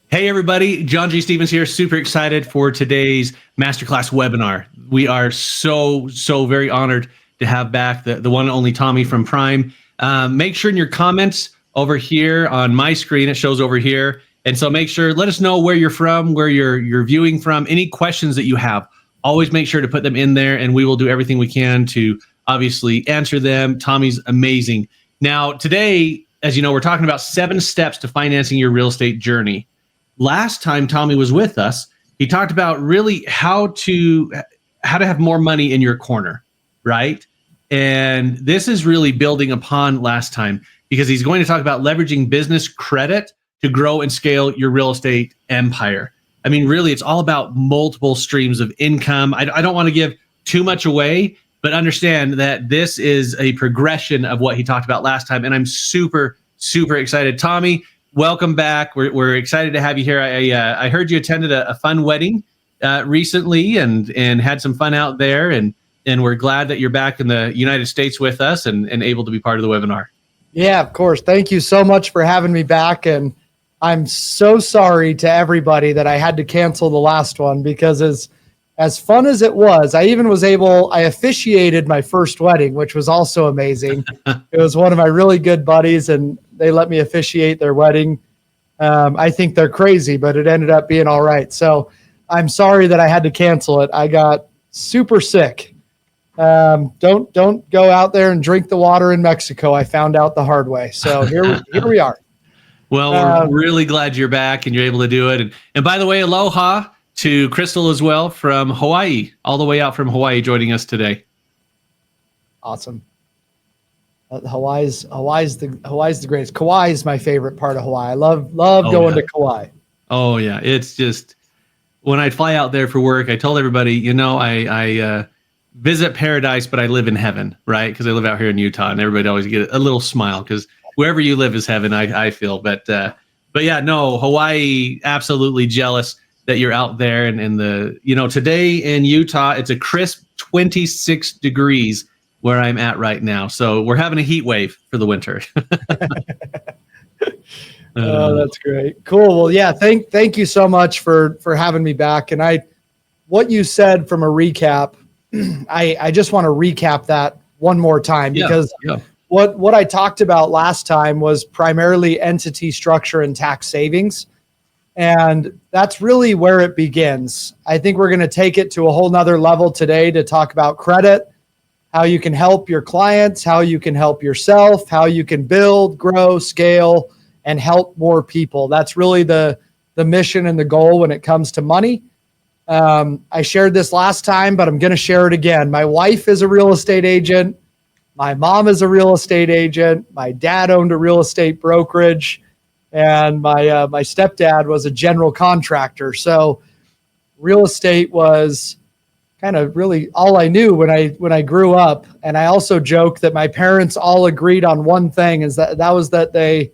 Hey, everybody. John G. Stevens here. Super excited for today's masterclass webinar. We are so very honored to have back the one and only Tommy from Prime. Make sure in your comments over here on my screen, it shows over here. And so make sure, let us know where you're from, where you're viewing from, any questions that you have. Always make sure to put them in there, and we will do everything we can to obviously answer them. Tommy's amazing. Now, today, as you know, we're talking about 7 steps to financing your real estate journey. Last time Tommy was with us, he talked about really how to have more money in your corner, right? And this is really building upon last time, because he's going to talk about leveraging business credit to grow and scale your real estate empire. I mean, really, it's all about multiple streams of income. I don't want to give too much away, but understand that this is a progression of what he talked about last time. And I'm super excited. Tommy, welcome back. We're excited to have you here. I heard you attended a fun wedding recently and had some fun out there. And we're glad that you're back in the United States with us and able to be part of the webinar. Yeah, of course. Thank you so much for having me back. And I'm so sorry to everybody that I had to cancel the last one, because as fun as it was, I officiated my first wedding, which was also amazing. It was one of my really good buddies, and they let me officiate their wedding. I think they're crazy, but it ended up being all right. So I'm sorry that I had to cancel it. I got super sick. Don't go out there and drink the water in Mexico. I found out the hard way. So here we are. Well, we're really glad you're back and you're able to do it. And by the way, aloha to Crystal as well from Hawaii, all the way out from Hawaii, joining us today. Awesome. Hawaii's the greatest. Kauai is my favorite part of Hawaii. I love going to Kauai. Oh yeah, it's just when I fly out there for work, I told everybody, I visit paradise, but I live in heaven, right? Because I live out here in Utah, and everybody always get a little smile because wherever you live is heaven. I feel, but yeah, no, Hawaii, absolutely jealous that you're out there, and today in Utah it's a crisp 26 degrees where I'm at right now. So we're having a heat wave for the winter. Oh, that's great. Cool. Well, yeah, thank you so much for having me back. And what you said from a recap, I just want to recap that one more time, because what I talked about last time was primarily entity structure and tax savings. And that's really where it begins. I think we're going to take it to a whole nother level today to talk about credit, how you can help your clients, how you can help yourself, how you can build, grow, scale, and help more people. That's really the mission and the goal when it comes to money. I shared this last time, but I'm going to share it again. My wife is a real estate agent. My mom is a real estate agent. My dad owned a real estate brokerage, and my stepdad was a general contractor. So real estate was kind of really all I knew when I grew up. And I also joke that my parents all agreed on one thing, is that was that they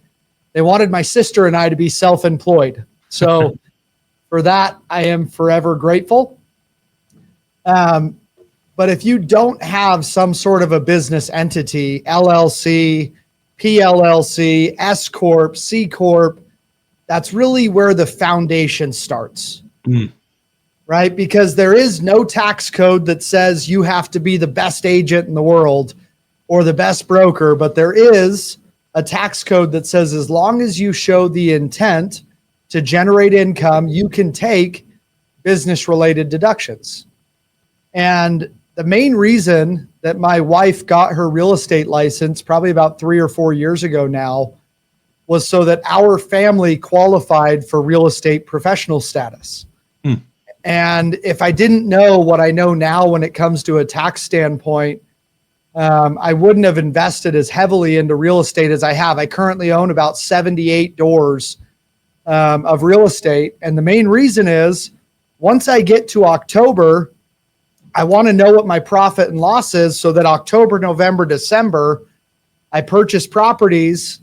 wanted my sister and I to be self-employed. So for that, I am forever grateful. But if you don't have some sort of a business entity, LLC, PLLC, S Corp, C Corp, that's really where the foundation starts, right? Because there is no tax code that says you have to be the best agent in the world or the best broker, but there is a tax code that says as long as you show the intent to generate income, you can take business-related deductions. And the main reason that my wife got her real estate license probably about 3 or 4 years ago now was so that our family qualified for real estate professional status. And if I didn't know what I know now when it comes to a tax standpoint, I wouldn't have invested as heavily into real estate as I have. I currently own about 78 doors of real estate. And the main reason is once I get to October, I want to know what my profit and loss is so that October, November, December, I purchase properties,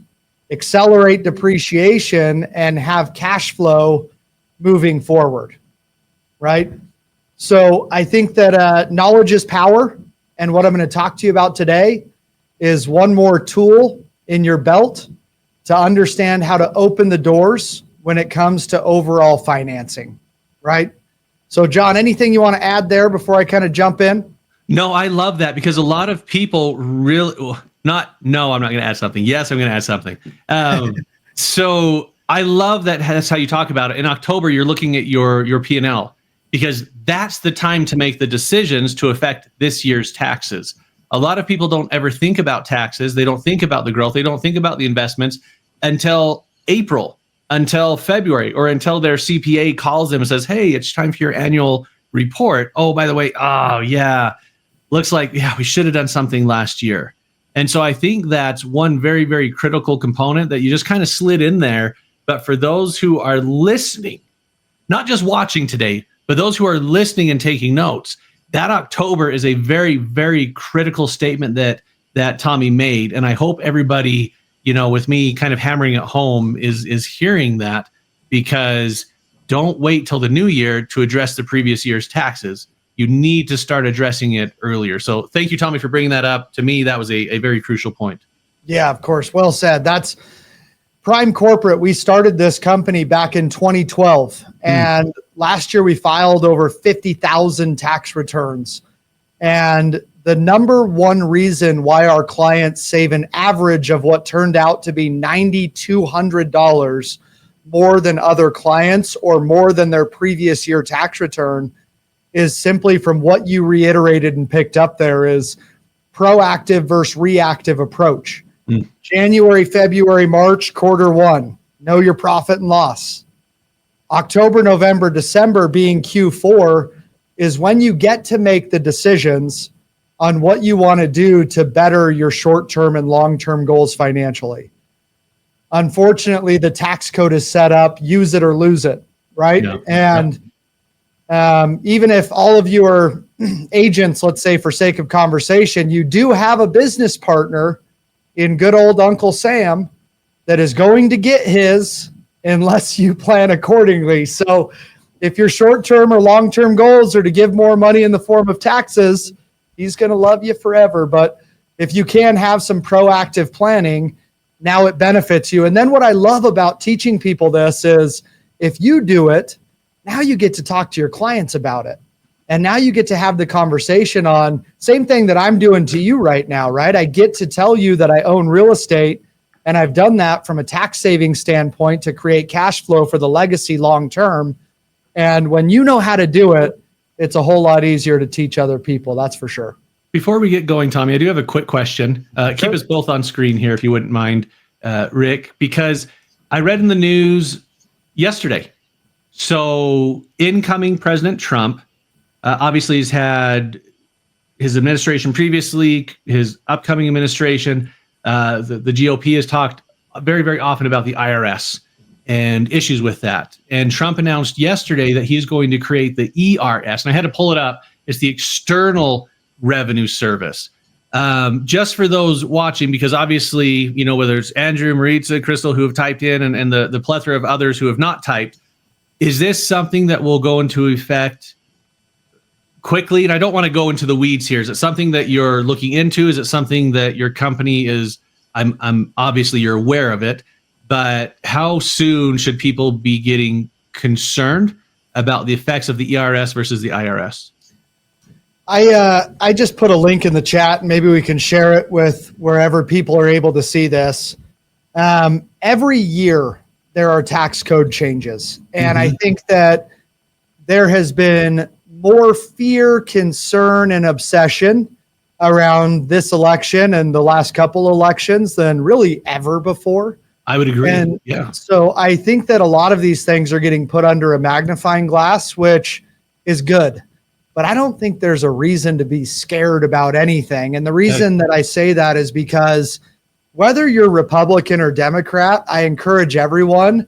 accelerate depreciation, and have cash flow moving forward, right? So I think that knowledge is power. And what I'm going to talk to you about today is one more tool in your belt to understand how to open the doors when it comes to overall financing, right? So, John, anything you want to add there before I kind of jump in? No, I love that because a lot of people really I'm not going to add something. Yes, I'm going to add something. So I love that. That's how you talk about it. In October, you're looking at your P&L because that's the time to make the decisions to affect this year's taxes. A lot of people don't ever think about taxes. They don't think about the growth. They don't think about the investments until April, until February, or until their CPA calls them and says, hey, it's time for your annual report. Oh, by the way, oh, yeah, looks like, yeah, we should have done something last year. And so I think that's one very, very critical component that you just kind of slid in there. But for those who are listening, not just watching today, but those who are listening and taking notes, that October is a very, very critical statement that Tommy made. And I hope everybody, with me kind of hammering it home is hearing that, because don't wait till the new year to address the previous year's taxes. You need to start addressing it earlier. So thank you, Tommy, for bringing that up. To me, that was a very crucial point. Yeah, of course. Well said. That's Prime Corporate. We started this company back in 2012. And last year we filed over 50,000 tax returns. And the number one reason why our clients save an average of what turned out to be $9,200 more than other clients or more than their previous year tax return is simply from what you reiterated and picked up there is proactive versus reactive approach. January, February, March, quarter one, know your profit and loss. October, November, December being Q4 is when you get to make the decisions on what you want to do to better your short-term and long-term goals financially. Unfortunately, the tax code is set up, use it or lose it, right? Yeah. And even if all of you are agents, let's say for sake of conversation, you do have a business partner in good old Uncle Sam that is going to get his unless you plan accordingly. So if your short-term or long-term goals are to give more money in the form of taxes, he's going to love you forever. But if you can have some proactive planning, now it benefits you. And then what I love about teaching people this is if you do it, now you get to talk to your clients about it. And now you get to have the conversation on same thing that I'm doing to you right now, right? I get to tell you that I own real estate, and I've done that from a tax saving standpoint to create cash flow for the legacy long term. And when you know how to do it, it's a whole lot easier to teach other people. That's for sure. Before we get going, Tommy, I do have a quick question. Keep us both on screen here, if you wouldn't mind, Rick, because I read in the news yesterday. So incoming President Trump obviously has had his administration previously, his upcoming administration. The GOP has talked very, very often about the IRS and issues with that. And Trump announced yesterday that he's going to create the ERS. And I had to pull it up. It's the External Revenue Service. Just for those watching, because obviously, whether it's Andrew, Maritza, Crystal, who have typed in, and the plethora of others who have not typed, is this something that will go into effect quickly? And I don't want to go into the weeds here. Is it something that you're looking into? Is it something that your company is, I'm obviously you're aware of it, but how soon should people be getting concerned about the effects of the ERS versus the IRS? I just put a link in the chat, and maybe we can share it with wherever people are able to see this. Every year there are tax code changes. And I think that there has been more fear, concern, and obsession around this election and the last couple elections than really ever before. I would agree. And so I think that a lot of these things are getting put under a magnifying glass, which is good. But I don't think there's a reason to be scared about anything. And the reason that I say that is because whether you're Republican or Democrat, I encourage everyone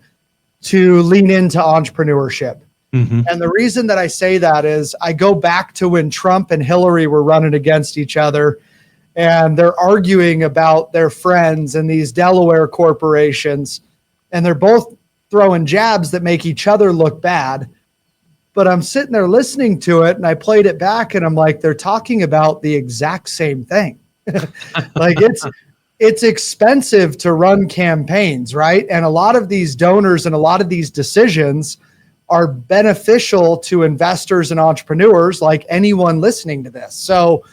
to lean into entrepreneurship. And the reason that I say that is I go back to when Trump and Hillary were running against each other, and they're arguing about their friends and these Delaware corporations, and they're both throwing jabs that make each other look bad. But I'm sitting there listening to it, and I played it back, and I'm like, they're talking about the exact same thing. Like it's expensive to run campaigns, right? And a lot of these donors and a lot of these decisions are beneficial to investors and entrepreneurs like anyone listening to this. So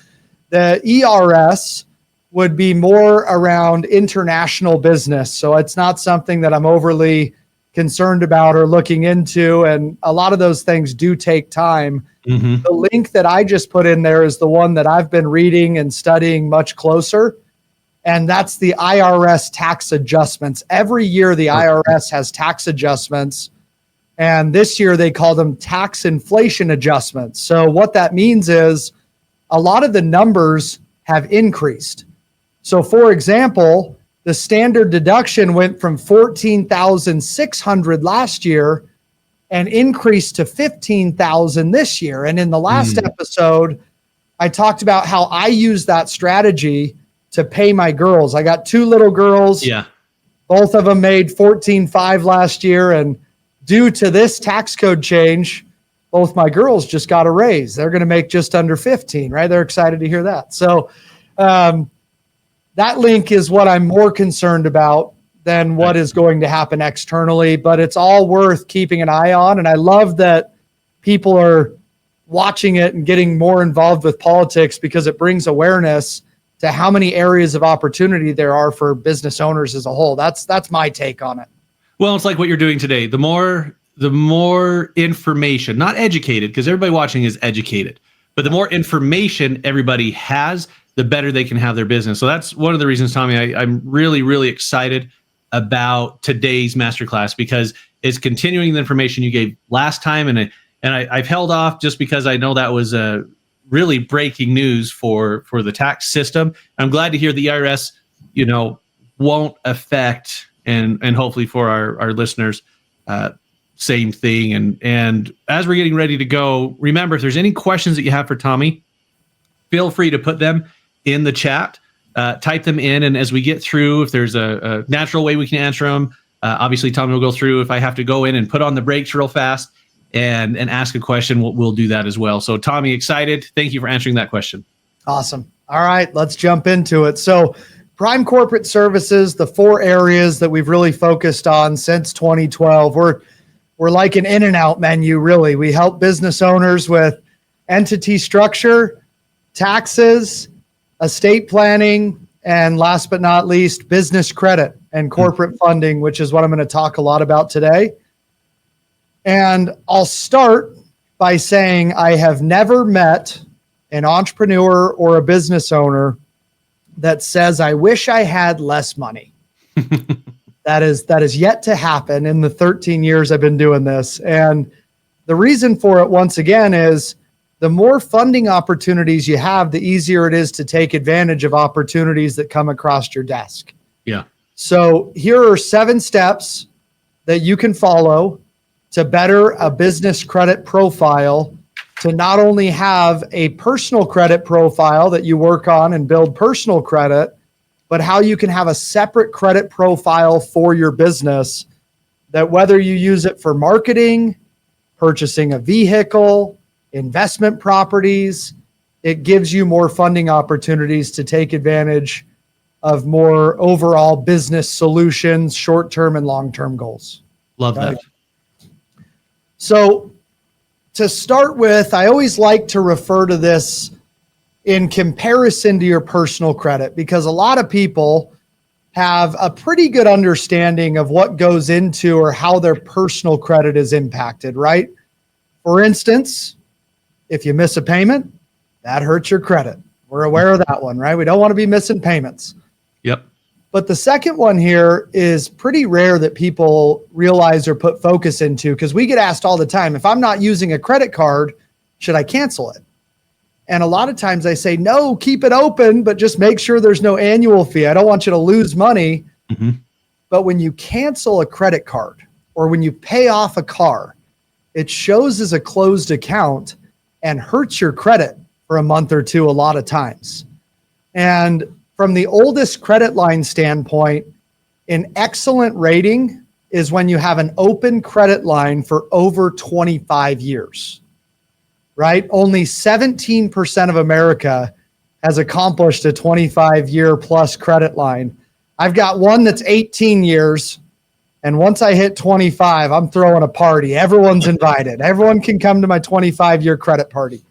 the ERS would be more around international business. So it's not something that I'm overly concerned about or looking into. And a lot of those things do take time. Mm-hmm. The link that I just put in there is the one that I've been reading and studying much closer. And that's the IRS tax adjustments. Every year, the IRS has tax adjustments. And this year, they call them tax inflation adjustments. So what that means is a lot of the numbers have increased. So for example, the standard deduction went from $14,600 last year and increased to $15,000 this year. And in the last episode, I talked about how I use that strategy to pay my girls. I got 2 little girls. Yeah. Both of them made $14,500 last year. And due to this tax code change, both my girls just got a raise. They're going to make just under 15, right? They're excited to hear that. So that link is what I'm more concerned about than what is going to happen externally, but it's all worth keeping an eye on. And I love that people are watching it and getting more involved with politics because it brings awareness to how many areas of opportunity there are for business owners as a whole. That's my take on it. Well, it's like what you're doing today. The more information, not educated, because everybody watching is educated, but the more information everybody has, the better they can have their business. So that's one of the reasons, Tommy, I'm really, really excited about today's masterclass because it's continuing the information you gave last time. And I've held off just because I know that was a really breaking news for the tax system. I'm glad to hear the IRS, won't affect, and hopefully for our listeners, same thing. And as we're getting ready to go, remember, if there's any questions that you have for Tommy, feel free to put them in the chat, type them in. And as we get through, if there's a natural way we can answer them, obviously Tommy will go through. If I have to go in and put on the brakes real fast and ask a question, we'll do that as well. So Tommy, excited. Thank you for answering that question. Awesome. All right, let's jump into it. So Prime Corporate Services, the 4 areas that we've really focused on since 2012. We're like an In-N-Out menu, really. We help business owners with entity structure, taxes, estate planning, and last but not least, business credit and corporate funding, which is what I'm going to talk a lot about today. And I'll start by saying I have never met an entrepreneur or a business owner that says, I wish I had less money. That is yet to happen in the 13 years I've been doing this. And the reason for it, once again, is the more funding opportunities you have, the easier it is to take advantage of opportunities that come across your desk. Yeah. So here are 7 steps that you can follow to better a business credit profile, to not only have a personal credit profile that you work on and build personal credit, but how you can have a separate credit profile for your business that whether you use it for marketing, purchasing a vehicle, investment properties, it gives you more funding opportunities to take advantage of more overall business solutions, short-term and long-term goals. Love that. So to start with, I always like to refer to this in comparison to your personal credit, because a lot of people have a pretty good understanding of what goes into or how their personal credit is impacted, right? For instance, if you miss a payment, that hurts your credit. We're aware of that one, right? We don't want to be missing payments. Yep. But the second one here is pretty rare that people realize or put focus into, because we get asked all the time, if I'm not using a credit card, should I cancel it? And a lot of times I say, no, keep it open, but just make sure there's no annual fee. I don't want you to lose money. Mm-hmm. But when you cancel a credit card or when you pay off a car, it shows as a closed account and hurts your credit for a month or two a lot of times. And from the oldest credit line standpoint, an excellent rating is when you have an open credit line for over 25 years. Right? Only 17% of America has accomplished a 25-year plus credit line. I've got one that's 18 years. And once I hit 25, I'm throwing a party. Everyone's invited. Everyone can come to my 25-year credit party.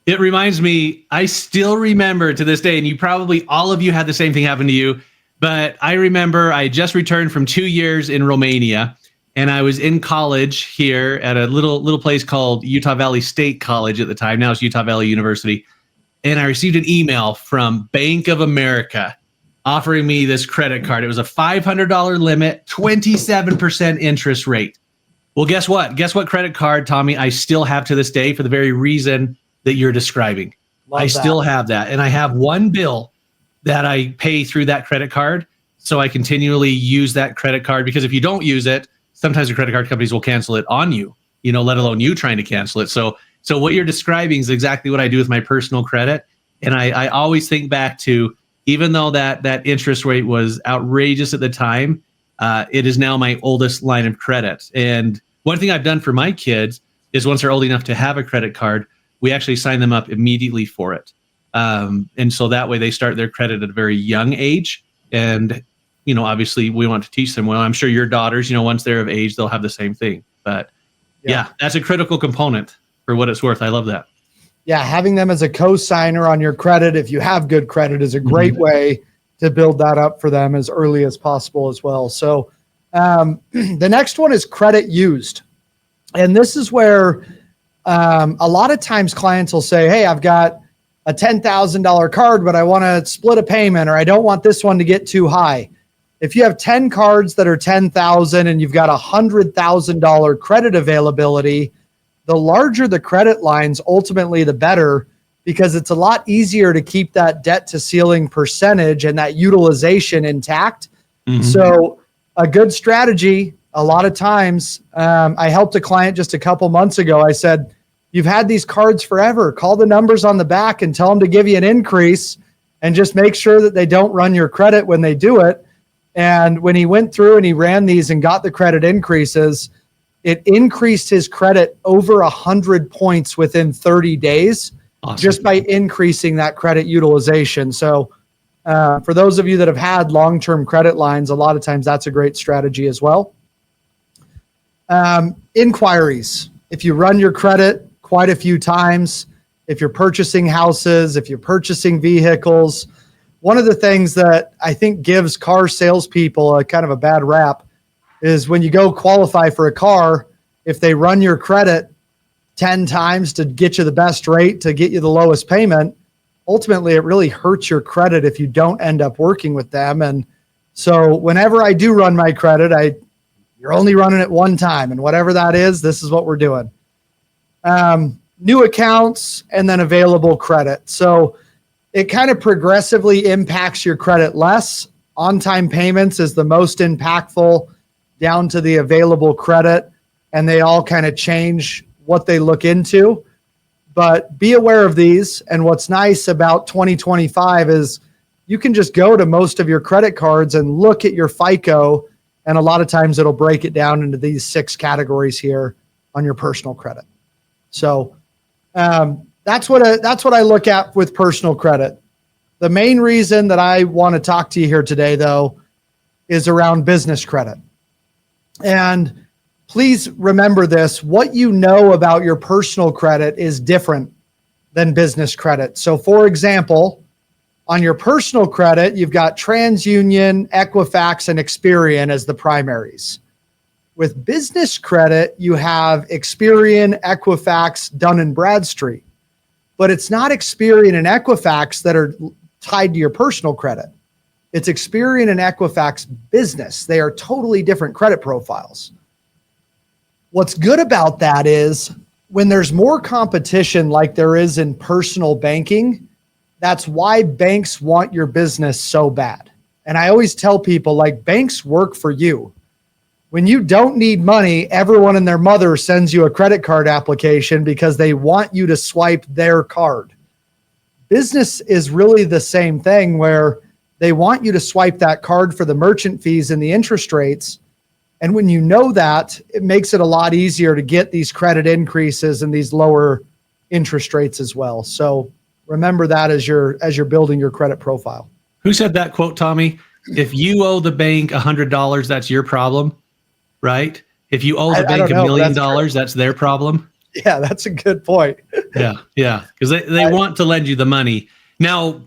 It reminds me, I still remember to this day, and you probably, all of you had the same thing happen to you, but I remember I just returned from 2 years in Romania, and I was in college here at a little place called Utah Valley State College at the time. Now it's Utah Valley University. And I received an email from Bank of America offering me this credit card. It was a $500 limit, 27% interest rate. Well, guess what? Guess what credit card, Tommy, I still have to this day for the very reason that you're describing. I still have that. And I have one bill that I pay through that credit card. So I continually use that credit card, because if you don't use it, sometimes the credit card companies will cancel it on you, let alone you trying to cancel it. So what you're describing is exactly what I do with my personal credit. And I always think back to, even though that interest rate was outrageous at the time, it is now my oldest line of credit. And one thing I've done for my kids is, once they're old enough to have a credit card, we actually sign them up immediately for it. And so that way they start their credit at a very young age. And, obviously we want to teach them well. I'm sure your daughters, once they're of age, they'll have the same thing. But yeah, that's a critical component for what it's worth. I love that. Yeah, having them as a co-signer on your credit, if you have good credit, is a great way to build that up for them as early as possible as well. So the next one is credit used. And this is where a lot of times clients will say, hey, I've got a $10,000 card, but I want to split a payment, or I don't want this one to get too high. If you have 10 cards that are $10,000 and you've got $100,000 credit availability, the larger the credit lines, ultimately the better, because it's a lot easier to keep that debt to ceiling percentage and that utilization intact. Mm-hmm. So a good strategy, a lot of times, I helped a client just a couple months ago. I said, you've had these cards forever. Call the numbers on the back and tell them to give you an increase, and just make sure that they don't run your credit when they do it. And when he went through and he ran these and got the credit increases, it increased his credit over 100 points within 30 days, just by increasing that credit utilization. So for those of you that have had long-term credit lines, a lot of times that's a great strategy as well. Inquiries. If you run your credit quite a few times, if you're purchasing houses, if you're purchasing vehicles, one of the things that I think gives car salespeople a kind of a bad rap is when you go qualify for a car, if they run your credit 10 times to get you the best rate, to get you the lowest payment, ultimately it really hurts your credit if you don't end up working with them. And so whenever I do run my credit, you're only running it one time, and whatever that is, this is what we're doing. New accounts and then available credit. So it kind of progressively impacts your credit less. On-time payments is the most impactful, down to the available credit, and they all kind of change what they look into. But be aware of these. And what's nice about 2025 is you can just go to most of your credit cards and look at your FICO, and a lot of times it'll break it down into these 6 categories here on your personal credit. So that's what I look at with personal credit. The main reason that I want to talk to you here today, though, is around business credit. And please remember this: what you know about your personal credit is different than business credit. So for example, on your personal credit, you've got TransUnion, Equifax, and Experian as the primaries. With business credit, you have Experian, Equifax, Dun & Bradstreet. But it's not Experian and Equifax that are tied to your personal credit. It's Experian and Equifax business. They are totally different credit profiles. What's good about that is when there's more competition like there is in personal banking, that's why banks want your business so bad. And I always tell people, like, banks work for you. When you don't need money, everyone and their mother sends you a credit card application because they want you to swipe their card. Business is really the same thing, where they want you to swipe that card for the merchant fees and the interest rates. And when you know that, it makes it a lot easier to get these credit increases and these lower interest rates as well. So remember that as you're building your credit profile. Who said that quote, Tommy? If you owe the bank $100, that's your problem, right? If you owe the bank $1 million, that's their problem. Yeah, that's a good point. Yeah, because they want to lend you the money. Now,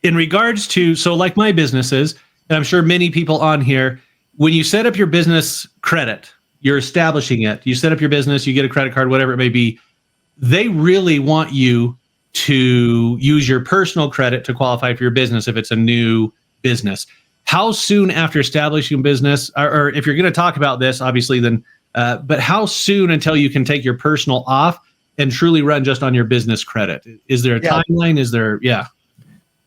in regards to, so like my businesses, and I'm sure many people on here, when you set up your business credit, you're establishing it, you set up your business, you get a credit card, whatever it may be, they really want you to use your personal credit to qualify for your business if it's a new business. How soon after establishing business, or if you're going to talk about this, obviously, then, but how soon until you can take your personal off and truly run just on your business credit? Is there a timeline? Is there,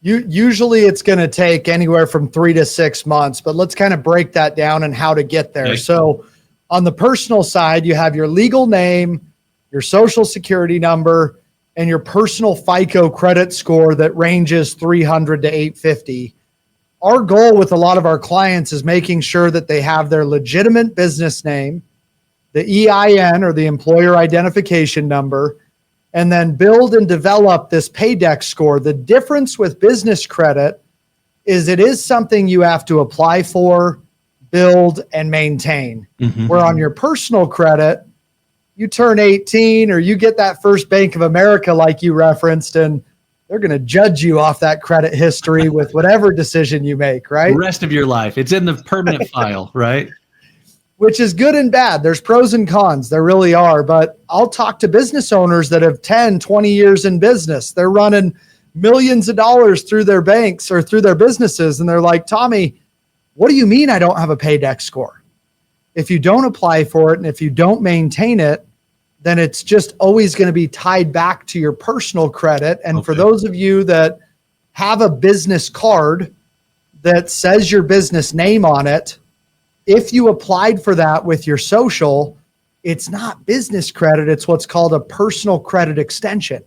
Usually it's going to take anywhere from 3 to 6 months, but let's kind of break that down and how to get there. Okay. So on the personal side, you have your legal name, your social security number, and your personal FICO credit score that ranges 300 to 850. Our goal with a lot of our clients is making sure that they have their legitimate business name, the EIN or the employer identification number, and then build and develop this Paydex score. The difference with business credit is it is something you have to apply for, build, and maintain. Mm-hmm. Where on your personal credit, you turn 18 or you get that first Bank of America like you referenced, and they're going to judge you off that credit history with whatever decision you make, right? The rest of your life. It's in the permanent file, right? Which is good and bad. There's pros and cons. There really are. But I'll talk to business owners that have 10, 20 years in business. They're running millions of dollars through their banks or through their businesses. And they're like, Tommy, what do you mean I don't have a Paydex score? If you don't apply for it and if you don't maintain it, then it's just always going to be tied back to your personal credit. And for those of you that have a business card that says your business name on it, if you applied for that with your social, it's not business credit. It's what's called a personal credit extension.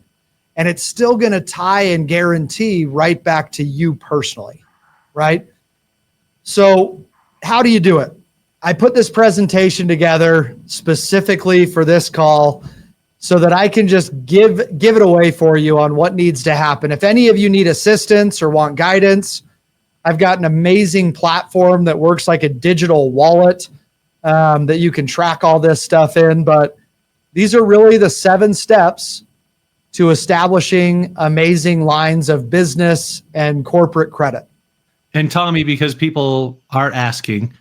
And it's still going to tie and guarantee right back to you personally, right? So how do you do it? I put this presentation together specifically for this call so that I can just give it away for you on what needs to happen. If any of you need assistance or want guidance, I've got an amazing platform that works like a digital wallet that you can track all this stuff in. But these are really the 7 steps to establishing amazing lines of business and corporate credit. And Tommy, because people are asking,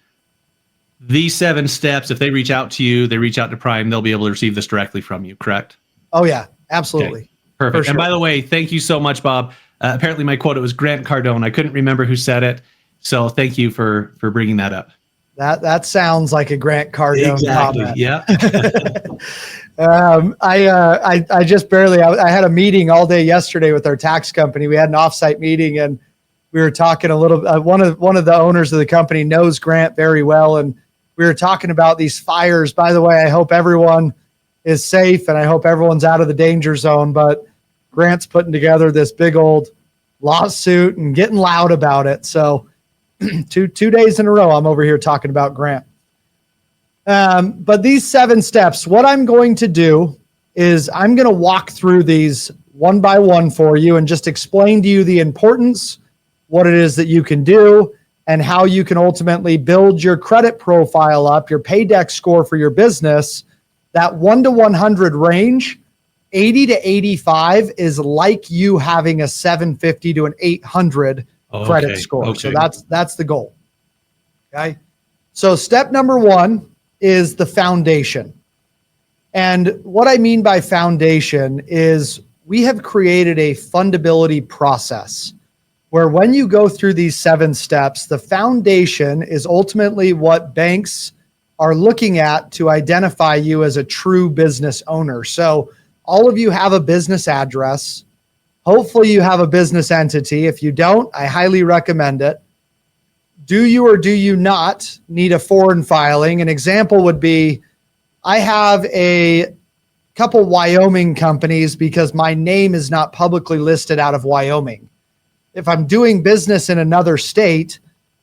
these 7 steps, if they reach out to you, they reach out to Prime, they'll be able to receive this directly from you, correct? Oh, yeah, absolutely. Okay, perfect. Sure. And by the way, thank you so much, Bob. Apparently my quote, it was Grant Cardone. I couldn't remember who said it. So thank you for bringing that up. That sounds like a Grant Cardone comment. Yeah. I just barely, I had a meeting all day yesterday with our tax company. We had an offsite meeting and we were talking a little, one of the owners of the company knows Grant very well. And we were talking about these fires. By the way, I hope everyone is safe and I hope everyone's out of the danger zone, but Grant's putting together this big old lawsuit and getting loud about it. So two days in a row, I'm over here talking about Grant. But these 7 steps, what I'm going to do is I'm going to walk through these one by one for you and just explain to you the importance, what it is that you can do, and how you can ultimately build your credit profile up, your Paydex score for your business. That 1 to 100 range, 80 to 85 is like you having a 750 to an 800 credit score. Okay. So that's the goal. Okay. So step number 1 is the foundation. And what I mean by foundation is we have created a fundability process where when you go through these 7 steps, the foundation is ultimately what banks are looking at to identify you as a true business owner. So all of you have a business address. Hopefully you have a business entity. If you don't, I highly recommend it. Do you or do you not need a foreign filing? An example would be, I have a couple Wyoming companies because my name is not publicly listed out of Wyoming. If I'm doing business in another state,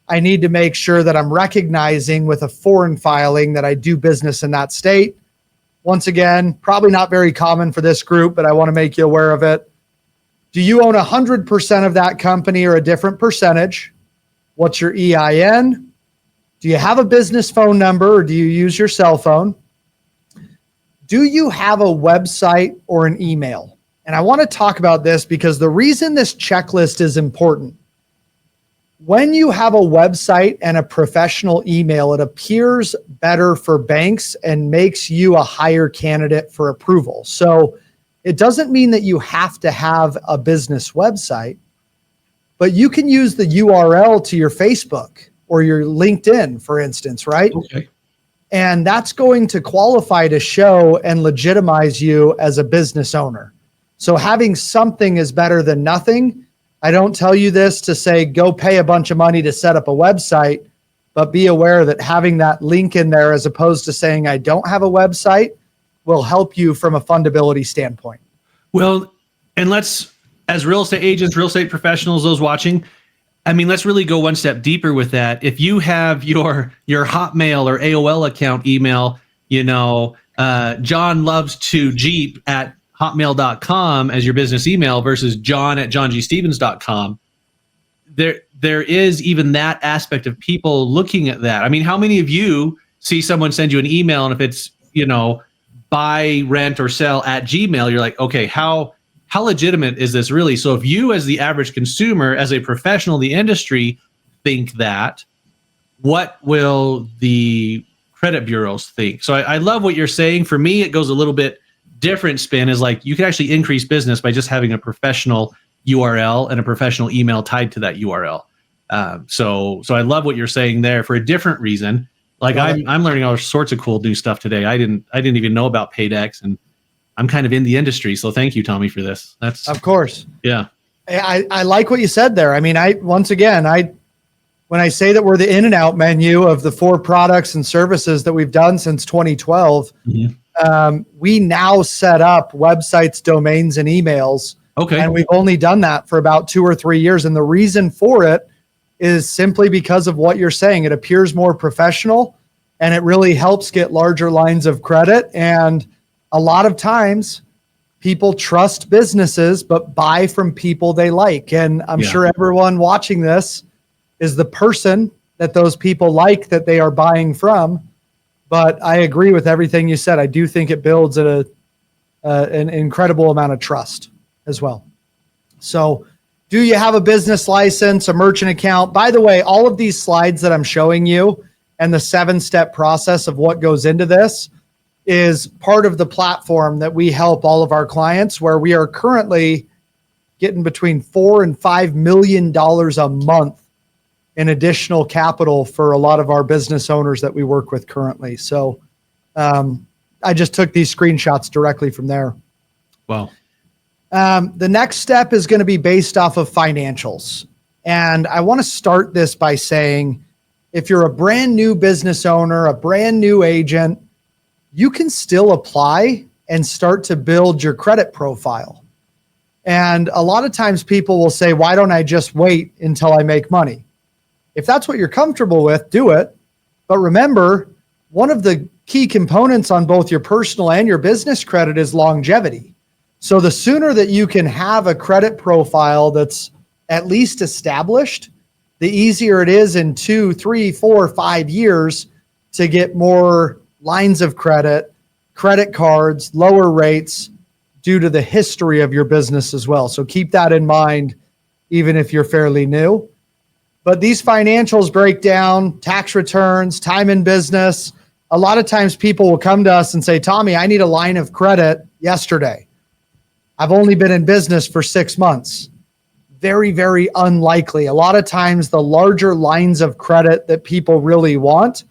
I need to make sure that I'm recognizing with a foreign filing that I do business in that state. Once again, probably not very common for this group, but I want to make you aware of it. Do you own 100% of that company or a different percentage? What's your EIN? Do you have a business phone number or do you use your cell phone? Do you have a website or an email? And I want to talk about this because the reason this checklist is important. When you have a website and a professional email, it appears better for banks and makes you a higher candidate for approval. So it doesn't mean that you have to have a business website, but you can use the URL to your Facebook or your LinkedIn, for instance, right? Okay. And that's going to qualify to show and legitimize you as a business owner. So having something is better than nothing. I don't tell you this to say, go pay a bunch of money to set up a website, but be aware that having that link in there, as opposed to saying, I don't have a website, will help you from a fundability standpoint. Well, and let's, as real estate agents, real estate professionals, those watching, I mean, let's really go one step deeper with that. If you have your Hotmail or AOL account email, John loves to Jeep at hotmail.com as your business email versus John at johngstevens.com, there is even that aspect of people looking at that. I mean, how many of you see someone send you an email and if it's, buy, rent, or sell at Gmail, you're like, okay, how legitimate is this really? So if you as the average consumer, as a professional in the industry, think that, what will the credit bureaus think? So I love what you're saying. For me, it goes a little bit different spin, is like you can actually increase business by just having a professional URL and a professional email tied to that URL. So I love what you're saying there for a different reason. Like I'm learning all sorts of cool new stuff today. I didn't even know about Paydex, and I'm kind of in the industry. So thank you, Tommy, for this. That's of course. Yeah. I like what you said there. I mean, when I say that we're the in and out menu of the 4 products and services that we've done since 2012, we now set up websites, domains, and emails. Okay. And we've only done that for about 2 or 3 years. And the reason for it is simply because of what you're saying. It appears more professional and it really helps get larger lines of credit. And a lot of times people trust businesses, but buy from people they like. And I'm sure everyone watching this is the person that those people like that they are buying from. But I agree with everything you said. I do think it builds an incredible amount of trust as well. So do you have a business license, a merchant account? By the way, all of these slides that I'm showing you and the 7-step process of what goes into this is part of the platform that we help all of our clients, where we are currently getting between $4 and $5 million a month in additional capital for a lot of our business owners that we work with currently. So I just took these screenshots directly from there. Wow. The next step is going to be based off of financials. And I want to start this by saying, if you're a brand new business owner, a brand new agent, you can still apply and start to build your credit profile. And a lot of times people will say, why don't I just wait until I make money? If that's what you're comfortable with, do it. But remember, one of the key components on both your personal and your business credit is longevity. So the sooner that you can have a credit profile that's at least established, the easier it is in 2, 3, 4, 5 years to get more lines of credit, credit cards, lower rates due to the history of your business as well. So keep that in mind, even if you're fairly new. But these financials break down tax returns, time in business. A lot of times people will come to us and say, Tommy, I need a line of credit yesterday. I've only been in business for 6 months. Very, very unlikely. A lot of times the larger lines of credit that people really want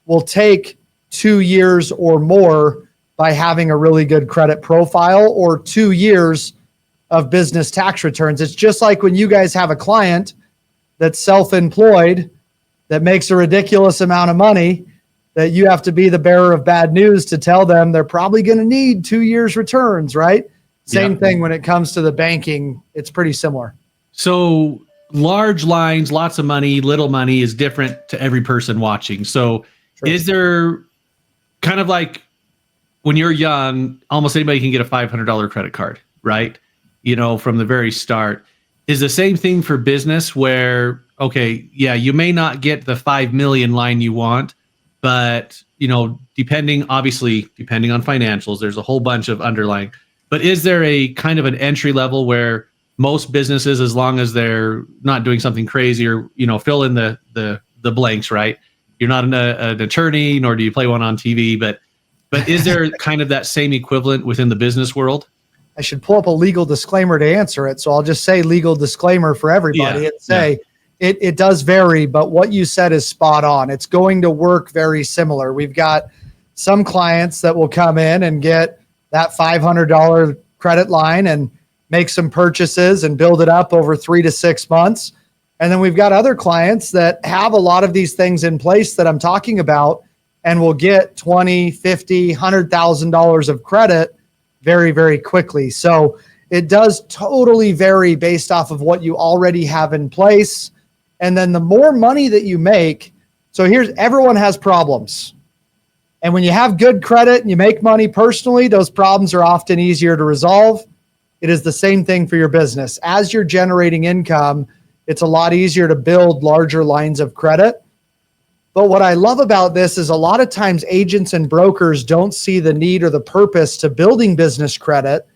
will take 2 years or more by having a really good credit profile or 2 years of business tax returns. It's just like when you guys have a client that's self-employed that makes a ridiculous amount of money, that you have to be the bearer of bad news to tell them they're probably going to need 2 years returns, right? Same thing when it comes to the banking. It's pretty similar. So large lines, lots of money, little money is different to every person watching. So is there kind of like when you're young, almost anybody can get a $500 credit card, right? from the very start. Is the same thing for business where, okay, yeah, you may not get the 5 million line you want, but, depending on financials, there's a whole bunch of underlying, but is there a kind of an entry level where most businesses, as long as they're not doing something crazy or, fill in the blanks, right? You're not an attorney, nor do you play one on TV, but is there kind of that same equivalent within the business world? I should pull up a legal disclaimer to answer it. So I'll just say legal disclaimer for everybody and say it does vary, but what you said is spot on. It's going to work very similar. We've got some clients that will come in and get that $500 credit line and make some purchases and build it up over 3 to 6 months. And then we've got other clients that have a lot of these things in place that I'm talking about and will get $20,000, $50,000, $100,000 of credit very, very quickly. So it does totally vary based off of what you already have in place. And then the more money that you make, so everyone has problems. And when you have good credit and you make money personally, those problems are often easier to resolve. It is the same thing for your business. As you're generating income, it's a lot easier to build larger lines of credit. But what I love about this is a lot of times agents and brokers don't see the need or the purpose to building business credit.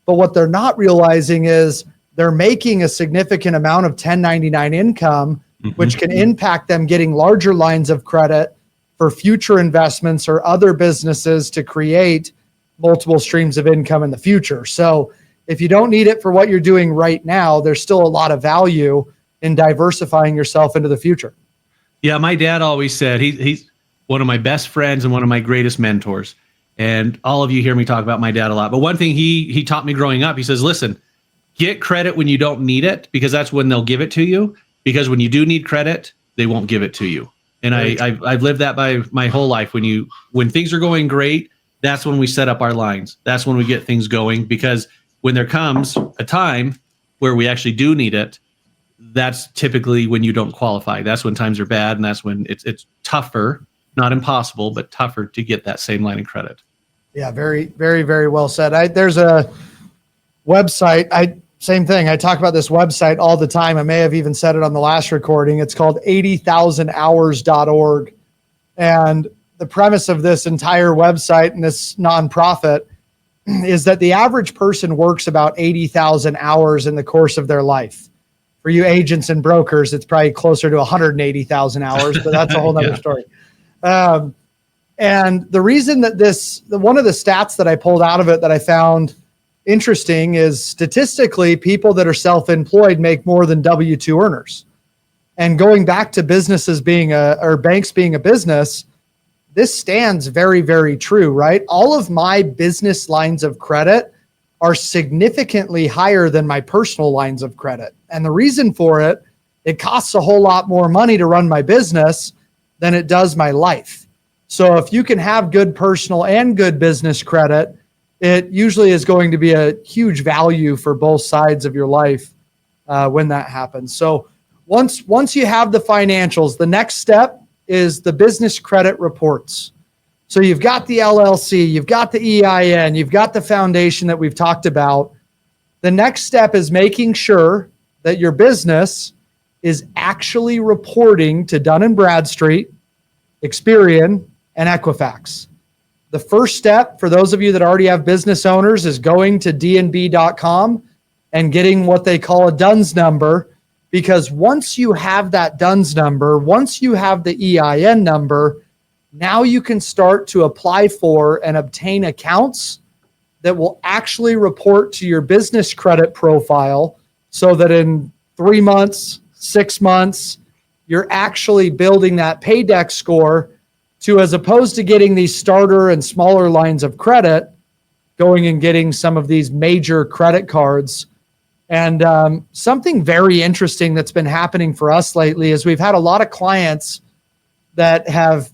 But what they're not realizing is they're making a significant amount of 1099 income, which can impact them getting larger lines of credit for future investments or other businesses to create multiple streams of income in the future. So if you don't need it for what you're doing right now, there's still a lot of value in diversifying yourself into the future. Yeah, my dad always said he's one of my best friends and one of my greatest mentors. And all of you hear me talk about my dad a lot. But one thing he taught me growing up, he says, listen, get credit when you don't need it, because that's when they'll give it to you. Because when you do need credit, they won't give it to you. And I've lived that by my whole life. When things are going great, that's when we set up our lines. That's when we get things going. Because when there comes a time where we actually do need it, that's typically when you don't qualify. That's when times are bad, and that's when it's tougher, not impossible, but tougher to get that same line of credit. Yeah, very, very, very well said. There's a website. Same thing. I talk about this website all the time. I may have even said it on the last recording. It's called 80,000hours.org. And the premise of this entire website and this nonprofit is that the average person works about 80,000 hours in the course of their life. For you agents and brokers, it's probably closer to 180,000 hours, but that's a whole nother story. And the reason that one of the stats that I pulled out of it that I found interesting is statistically, people that are self-employed make more than W-2 earners. And going back to businesses or banks being a business, this stands very, very true, right? All of my business lines of credit are significantly higher than my personal lines of credit. And the reason for it costs a whole lot more money to run my business than it does my life. So if you can have good personal and good business credit, it usually is going to be a huge value for both sides of your life when that happens. So once you have the financials, the next step is the business credit reports. So you've got the LLC, you've got the EIN, you've got the foundation that we've talked about. The next step is making sure that your business is actually reporting to Dun & Bradstreet, Experian, and Equifax. The first step for those of you that already have business owners is going to dnb.com and getting what they call a DUNS number, because once you have that DUNS number, once you have the EIN number, now you can start to apply for and obtain accounts that will actually report to your business credit profile so that in 3 months, 6 months, you're actually building that paydex score to, as opposed to getting these starter and smaller lines of credit, going and getting some of these major credit cards. And something very interesting that's been happening for us lately is we've had a lot of clients that have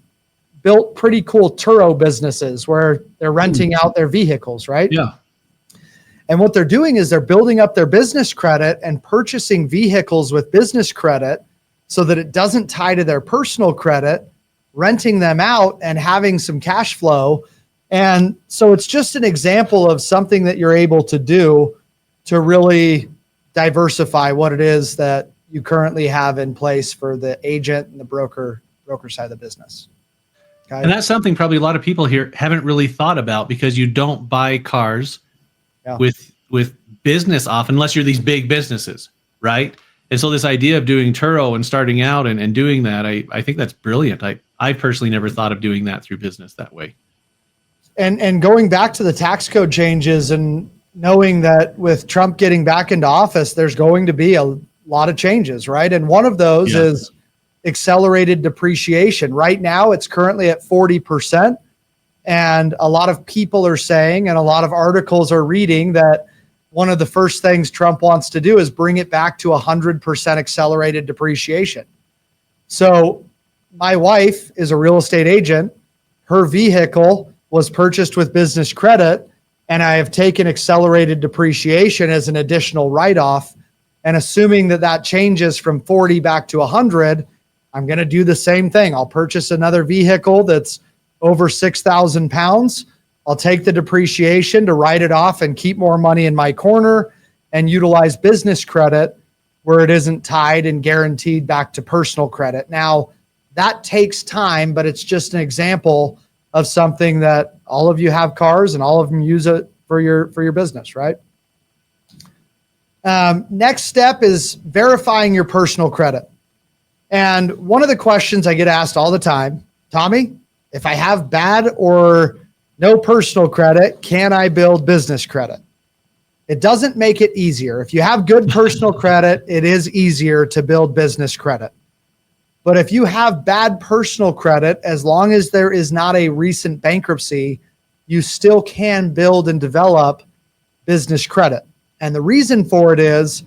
built pretty cool Turo businesses where they're renting out their vehicles, right? Yeah. And what they're doing is they're building up their business credit and purchasing vehicles with business credit so that it doesn't tie to their personal credit, renting them out and having some cash flow. And so it's just an example of something that you're able to do to really diversify what it is that you currently have in place for the agent and the broker side of the business. Okay. And that's something probably a lot of people here haven't really thought about, because you don't buy cars with business off unless you're these big businesses, right? And so this idea of doing Turo and starting out and doing that, I think that's brilliant. I personally never thought of doing that through business that way. And going back to the tax code changes and knowing that with Trump getting back into office, there's going to be a lot of changes, right? And one of those is accelerated depreciation. Right now, it's currently at 40%. And a lot of people are saying, and a lot of articles are reading, that one of the first things Trump wants to do is bring it back to 100% accelerated depreciation. So my wife is a real estate agent. Her vehicle was purchased with business credit, and I have taken accelerated depreciation as an additional write-off. And assuming that that changes from 40 back to 100, I'm going to do the same thing. I'll purchase another vehicle that's over 6,000 pounds. I'll take the depreciation to write it off and keep more money in my corner and utilize business credit where it isn't tied and guaranteed back to personal credit. Now, that takes time, but it's just an example of something that all of you have cars and all of them use it for your business, right? Next step is verifying your personal credit. And one of the questions I get asked all the time, Tommy, if I have bad or no personal credit, can I build business credit? It doesn't make it easier. If you have good personal credit, it is easier to build business credit. But if you have bad personal credit, as long as there is not a recent bankruptcy, you still can build and develop business credit. And the reason for it is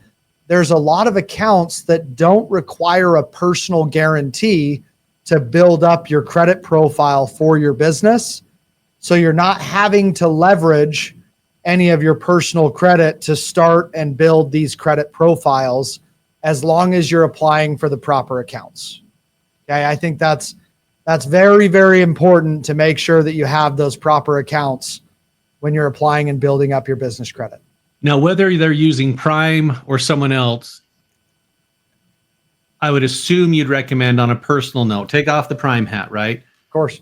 there's a lot of accounts that don't require a personal guarantee to build up your credit profile for your business. So you're not having to leverage any of your personal credit to start and build these credit profiles, as long as you're applying for the proper accounts. Okay, I think that's very, very important to make sure that you have those proper accounts when you're applying and building up your business credit. Now, whether they're using Prime or someone else, I would assume you'd recommend on a personal note, take off the Prime hat, right? Of course.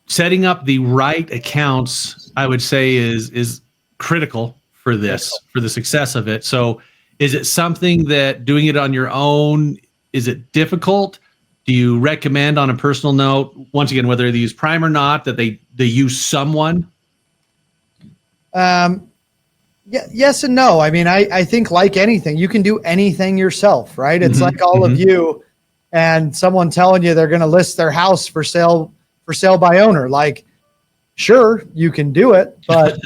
Setting up the right accounts, I would say, is critical for this, for the success of it. So is it something that doing it on your own, is it difficult? Do you recommend on a personal note, once again, whether they use Prime or not, that they use someone? Yes and no. I mean, I think like anything, you can do anything yourself, right? It's like all of you and someone telling you they're going to list their house for sale by owner. Like, sure, you can do it, but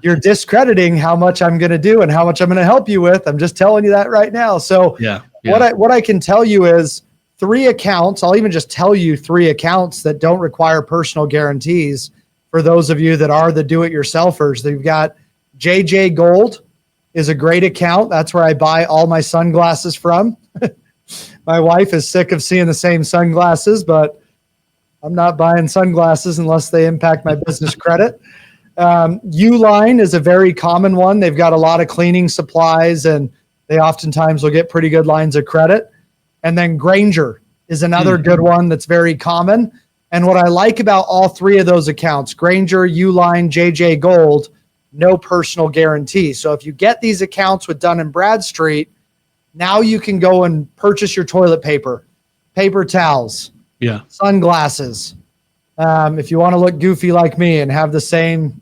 you're discrediting how much I'm going to do and how much I'm going to help you with. I'm just telling you that right now. So what I can tell you is 3 accounts. I'll even just tell you 3 accounts that don't require personal guarantees for those of you that are the do-it-yourselfers. They've got JJ Gold is a great account. That's where I buy all my sunglasses from. My wife is sick of seeing the same sunglasses, but I'm not buying sunglasses unless they impact my business credit. Uline is a very common one. They've got a lot of cleaning supplies, and they oftentimes will get pretty good lines of credit. And then Granger is another good one that's very common. And what I like about all 3 of those accounts, Granger, Uline, JJ Gold, no personal guarantee. So if you get these accounts with Dun & Bradstreet, now you can go and purchase your toilet paper, paper towels, sunglasses. If you want to look goofy like me and have the same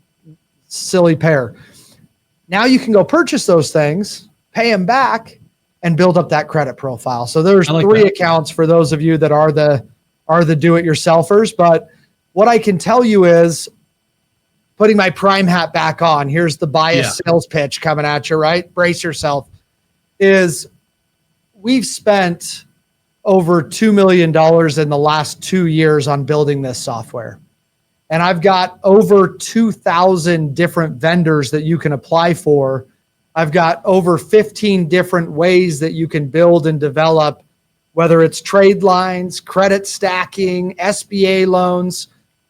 silly pair, now you can go purchase those things, pay them back, and build up that credit profile. So there's 3 accounts for those of you that are the do-it-yourselfers. But what I can tell you is, putting my Prime hat back on, here's the biased sales pitch coming at you, right? Brace yourself. Is we've spent over $2 million in the last 2 years on building this software. And I've got over 2,000 different vendors that you can apply for. I've got over 15 different ways that you can build and develop, whether it's trade lines, credit stacking, SBA loans.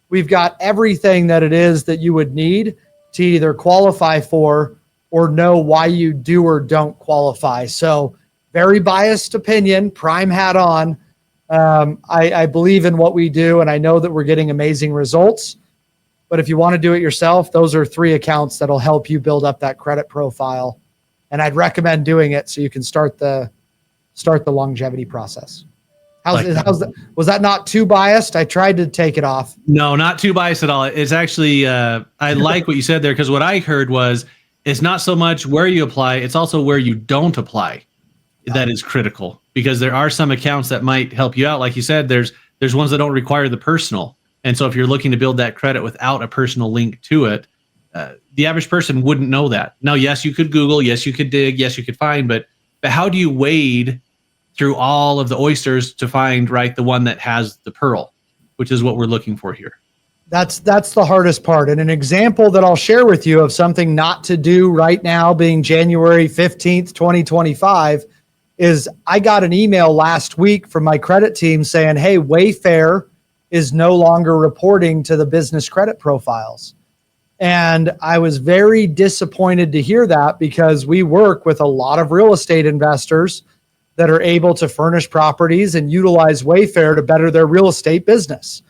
We've got everything that it is that you would need to either qualify for or know why you do or don't qualify. So very biased opinion, prime hat on. I believe in what we do, and I know that we're getting amazing results. But if you want to do it yourself, those are 3 accounts that'll help you build up that credit profile. And I'd recommend doing it so you can start the longevity process. Was that not too biased? I tried to take it off. No, not too biased at all. It's actually, I like what you said there, because what I heard was, it's not so much where you apply, it's also where you don't apply. That is critical, because there are some accounts that might help you out. Like you said, there's ones that don't require the personal. And so if you're looking to build that credit without a personal link to it, the average person wouldn't know that. Now, yes, you could Google, yes, you could dig, yes, you could find, but how do you wade through all of the oysters to find the one that has the pearl, which is what we're looking for here? That's the hardest part. And an example that I'll share with you of something not to do right now, being January 15th, 2025, is I got an email last week from my credit team saying, hey, Wayfair is no longer reporting to the business credit profiles. And I was very disappointed to hear that, because we work with a lot of real estate investors that are able to furnish properties and utilize Wayfair to better their real estate business.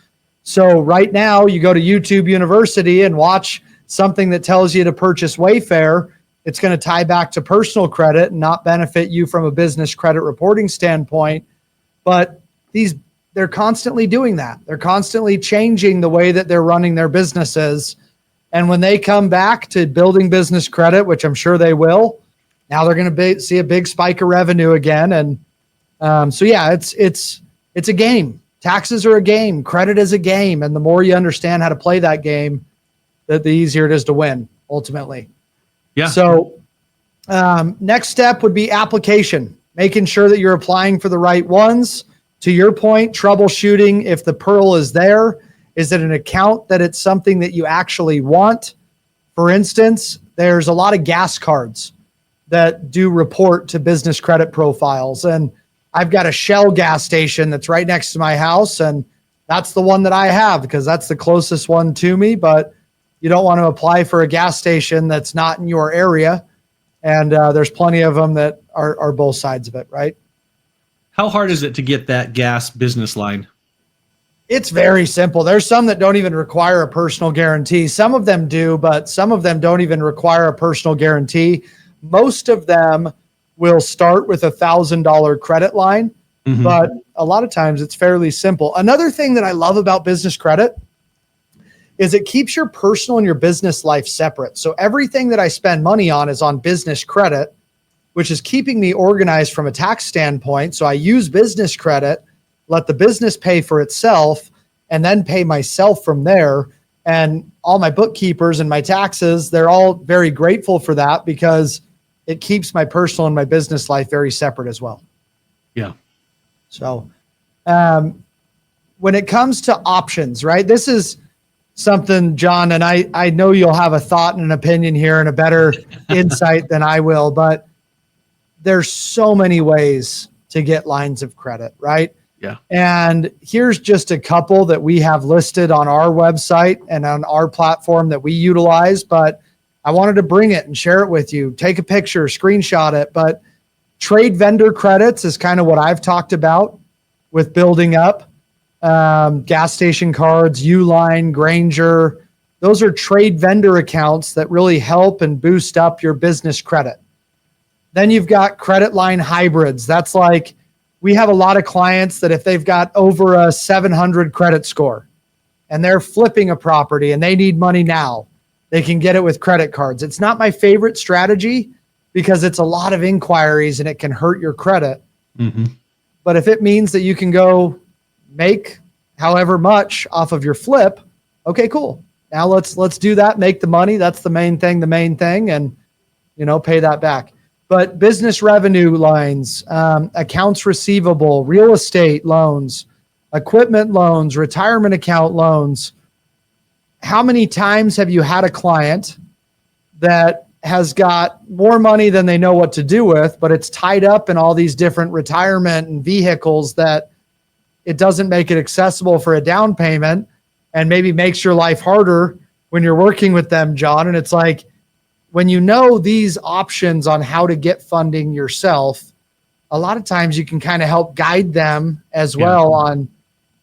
So right now you go to YouTube University and watch something that tells you to purchase Wayfair. It's going to tie back to personal credit and not benefit you from a business credit reporting standpoint. But they're constantly doing that. They're constantly changing the way that they're running their businesses. And when they come back to building business credit, which I'm sure they will, now they're going to see a big spike of revenue again. And so, yeah, it's a game. Taxes are a game. Credit is a game. And the more you understand how to play that game, the easier it is to win ultimately. Yeah. So next step would be application, making sure that you're applying for the right ones. To your point, troubleshooting if the pearl is there. Is it an account that it's something that you actually want? For instance, there's a lot of gas cards that do report to business credit profiles. And I've got a Shell gas station that's right next to my house. And that's the one that I have because that's the closest one to me. But you don't want to apply for a gas station that's not in your area. And there's plenty of them that are both sides of it, right? How hard is it to get that gas business line? It's very simple. There's some that don't even require a personal guarantee. Some of them do, but some of them don't even require a personal guarantee. Most of them will start with $1,000 credit line, but a lot of times it's fairly simple. Another thing that I love about business credit is it keeps your personal and your business life separate. So everything that I spend money on is on business credit, which is keeping me organized from a tax standpoint. So I use business credit, let the business pay for itself, and then pay myself from there. And all my bookkeepers and my taxes, they're all very grateful for that because it keeps my personal and my business life very separate as well. Yeah. So when it comes to options, right, this is something, John, and I know you'll have a thought and an opinion here and a better insight than I will, but there's so many ways to get lines of credit, right? Yeah. And here's just a couple that we have listed on our website and on our platform that we utilize, but I wanted to bring it and share it with you. Take a picture, screenshot it, but trade vendor credits is kind of what I've talked about with building up. Gas station cards, Uline, Granger, those are trade vendor accounts that really help and boost up your business credit. Then you've got credit line hybrids. That's like, we have a lot of clients that if they've got over a 700 credit score and they're flipping a property and they need money now, they can get it with credit cards. It's not my favorite strategy because it's a lot of inquiries and it can hurt your credit. But if it means that you can go make however much off of your flip, okay, cool. Now let's do that, make the money. That's the main thing, and, pay that back. But business revenue lines, accounts receivable, real estate loans, equipment loans, retirement account loans. How many times have you had a client that has got more money than they know what to do with, but it's tied up in all these different retirement and vehicles that it doesn't make it accessible for a down payment and maybe makes your life harder when you're working with them, John? And it's like, when you know these options on how to get funding yourself, a lot of times you can kind of help guide them as well on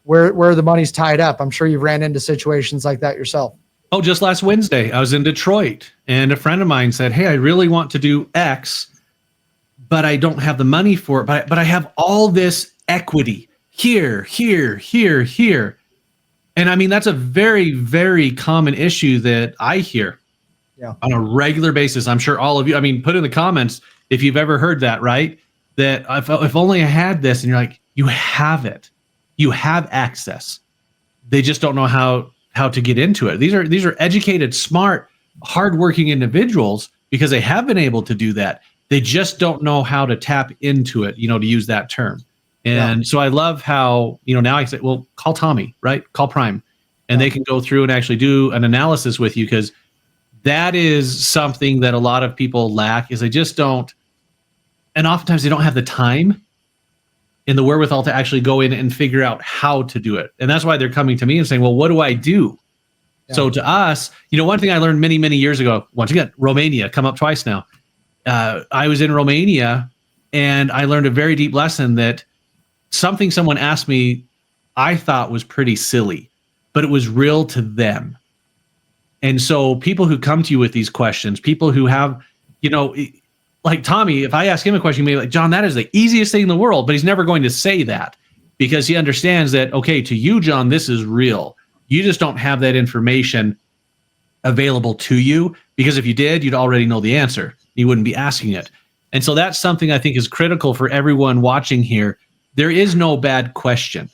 where the money's tied up. I'm sure you've ran into situations like that yourself. Oh, just last Wednesday, I was in Detroit and a friend of mine said, hey, I really want to do X, but I don't have the money for it. But I have all this equity here. And I mean, that's a very, very common issue that I hear on a regular basis. I'm sure all of you, I mean, put in the comments if you've ever heard that, right? That if only I had this, and you're like, you have it. You have access. They just don't know how to get into it. These are educated, smart, hardworking individuals because they have been able to do that. They just don't know how to tap into it, to use that term. And so I love how, now I say, well, call Tommy, right? Call Prime, and they can go through and actually do an analysis with you, because that is something that a lot of people lack, is they just don't, and oftentimes they don't have the time and the wherewithal to actually go in and figure out how to do it. And that's why they're coming to me and saying, well, what do I do? Yeah. So to us, one thing I learned many, many years ago, once again, Romania, come up twice now. I was in Romania and I learned a very deep lesson that something someone asked me, I thought was pretty silly, but it was real to them. And so people who come to you with these questions, people who have, like Tommy, if I ask him a question, he may be like, John, that is the easiest thing in the world, but he's never going to say that because he understands that, okay, to you, John, this is real. You just don't have that information available to you, because if you did, you'd already know the answer. You wouldn't be asking it. And so that's something I think is critical for everyone watching here. There is no bad question,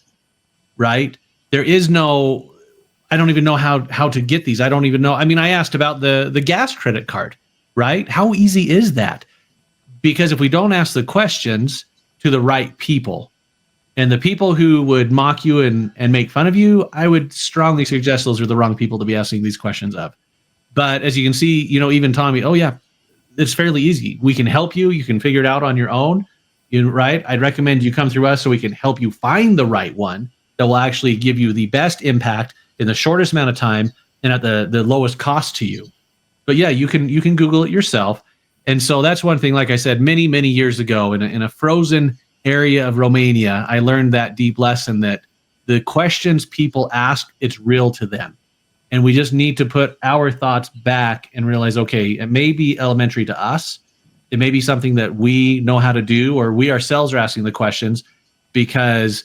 right? There is no, I don't even know how to get these. I don't even know. I mean, I asked about the gas credit card, right? How easy is that? Because if we don't ask the questions to the right people, and the people who would mock you and make fun of you, I would strongly suggest those are the wrong people to be asking these questions of. But as you can see, even Tommy, oh yeah, it's fairly easy. We can help you. You can figure it out on your own, right? I'd recommend you come through us so we can help you find the right one that will actually give you the best impact in the shortest amount of time and at the lowest cost to you. But yeah, you can Google it yourself. And so that's one thing, like I said, many, many years ago in a frozen area of Romania, I learned that deep lesson that the questions people ask, it's real to them. And we just need to put our thoughts back and realize, okay, it may be elementary to us. It may be something that we know how to do, or we ourselves are asking the questions, because